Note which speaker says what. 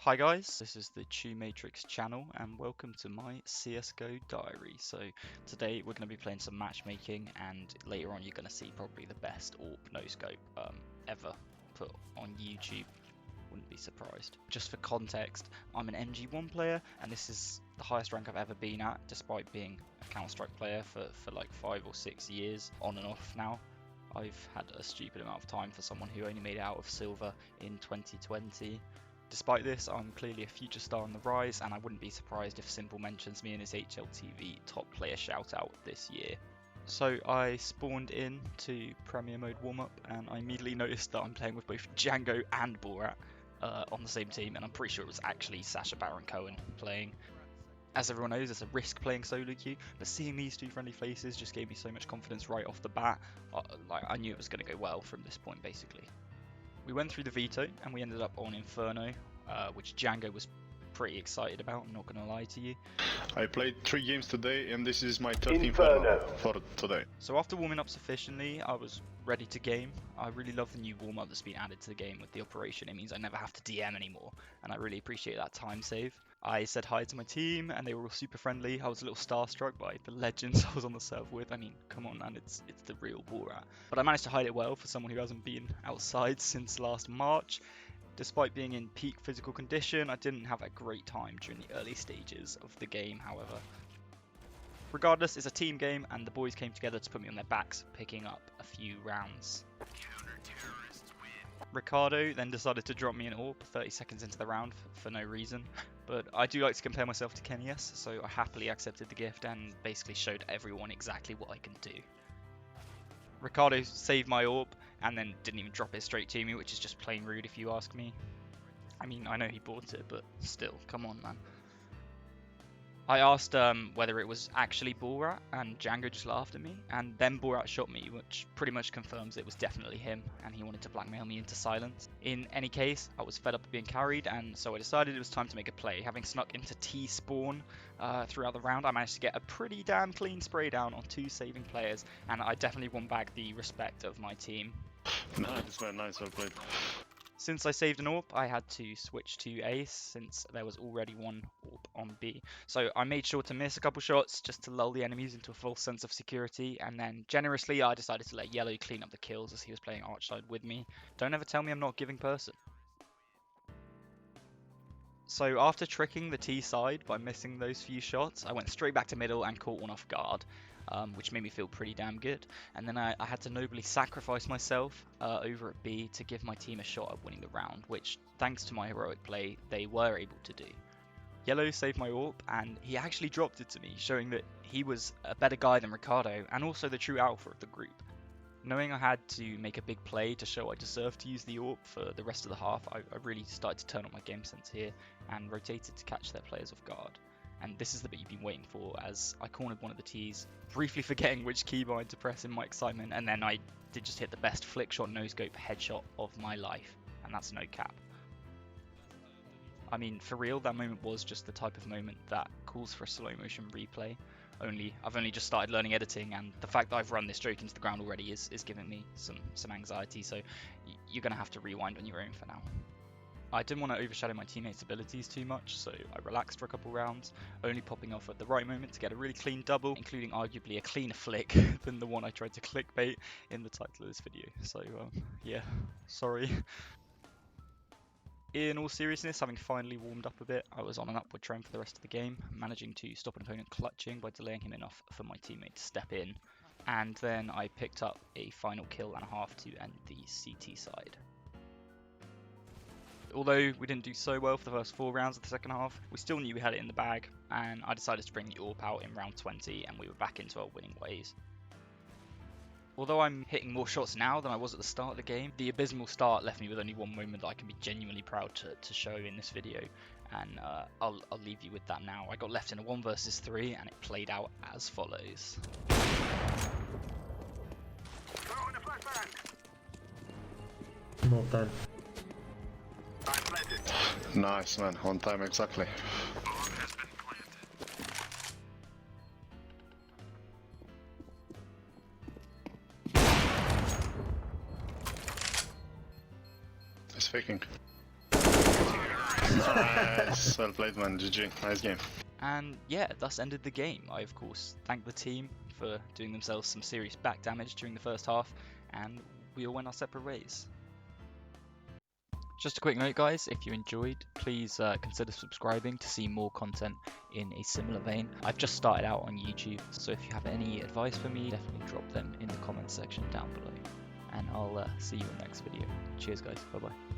Speaker 1: Hi guys, this is the ChuMatrix channel and welcome to my CSGO diary. So today we're going to be playing some matchmaking, and later on you're going to see probably the best AWP NOSCOPE ever put on YouTube. Wouldn't be surprised. Just for context, I'm an MG1 player and this is the highest rank I've ever been at, despite being a Counter-Strike player for like 5 or 6 years on and off now. I've had a stupid amount of time for someone who only made it out of silver in 2020. Despite this, I'm clearly a future star on the rise, and I wouldn't be surprised if Simple mentions me in his HLTV top player shoutout this year. So I spawned in to Premier Mode warm-up, and I immediately noticed that I'm playing with both Django and Borat on the same team, and I'm pretty sure it was actually Sacha Baron Cohen playing. As everyone knows, it's a risk playing solo queue, but seeing these two friendly faces just gave me so much confidence right off the bat. I knew it was going to go well from this point, basically. We went through the veto and we ended up on Inferno, which Django was pretty excited about, I'm not going to lie to you.
Speaker 2: I played 3 games today and this is my 13th Inferno for today.
Speaker 1: So after warming up sufficiently, I was ready to game. I really love the new warm-up that's been added to the game with the operation. It means I never have to DM anymore, and I really appreciate that time save. I said hi to my team and they were all super friendly. I was a little starstruck by the legends I was on the server with. I mean, come on man, it's the real Borat. But I managed to hide it well for someone who hasn't been outside since last March. Despite being in peak physical condition, I didn't have a great time during the early stages of the game, however. Regardless, it's a team game and the boys came together to put me on their backs, picking up a few rounds. Ricardo then decided to drop me an AWP 30 seconds into the round for no reason, but I do like to compare myself to Kenny S, so I happily accepted the gift and basically showed everyone exactly what I can do. Ricardo saved my AWP and then didn't even drop it straight to me, which is just plain rude if you ask me. I mean, I know he bought it, but still, come on man. I asked whether it was actually Borat, and Django just laughed at me, and then Borat shot me, which pretty much confirms it was definitely him, and he wanted to blackmail me into silence. In any case, I was fed up of being carried, and so I decided it was time to make a play. Having snuck into T-spawn throughout the round, I managed to get a pretty damn clean spray down on 2 saving players, and I definitely won back the respect of my team.
Speaker 2: Nice man, nice, well played.
Speaker 1: Since I saved an AWP, I had to switch to Ace since there was already one AWP on B. So I made sure to miss a couple shots just to lull the enemies into a false sense of security, and then generously I decided to let Yellow clean up the kills as he was playing Archside with me. Don't ever tell me I'm not a giving person. So after tricking the T side by missing those few shots, I went straight back to middle and caught one off guard. Which made me feel pretty damn good. And then I had to nobly sacrifice myself over at B to give my team a shot at winning the round, which, thanks to my heroic play, they were able to do. Yellow saved my AWP, and he actually dropped it to me, showing that he was a better guy than Ricardo, and also the true alpha of the group. Knowing I had to make a big play to show I deserved to use the AWP for the rest of the half, I really started to turn on my game sense here, and rotated to catch their players off guard. And this is the bit you've been waiting for, as I cornered one of the T's, briefly forgetting which keybind to press in my excitement, and then I did just hit the best flick shot no-scope headshot of my life, and that's no cap. I mean, for real, that moment was just the type of moment that calls for a slow motion replay, only I've only just started learning editing, and the fact that I've run this joke into the ground already is giving me some anxiety, so you're going to have to rewind on your own for now. I didn't want to overshadow my teammates' abilities too much, so I relaxed for a couple rounds, only popping off at the right moment to get a really clean double, including arguably a cleaner flick than the one I tried to clickbait in the title of this video. So yeah, sorry. In all seriousness, having finally warmed up a bit, I was on an upward trend for the rest of the game, managing to stop an opponent clutching by delaying him enough for my teammate to step in, and then I picked up a final kill and a half to end the CT side. Although we didn't do so well for the first 4 rounds of the second half, we still knew we had it in the bag, and I decided to bring the AWP out in round 20 and we were back into our winning ways. Although I'm hitting more shots now than I was at the start of the game, the abysmal start left me with only one moment that I can be genuinely proud to show in this video, and I'll leave you with that now. I got left in a 1 versus 3 and it played out as follows.
Speaker 3: Not done.
Speaker 2: Nice man, on time exactly. He's faking. Nice. Well played, man. GG. Nice game.
Speaker 1: And yeah, thus ended the game. I of course thank the team for doing themselves some serious back damage during the first half, and we all went our separate ways. Just a quick note, guys, if you enjoyed, please consider subscribing to see more content in a similar vein. I've just started out on YouTube, so if you have any advice for me, definitely drop them in the comments section down below. And I'll see you in the next video. Cheers, guys. Bye-bye.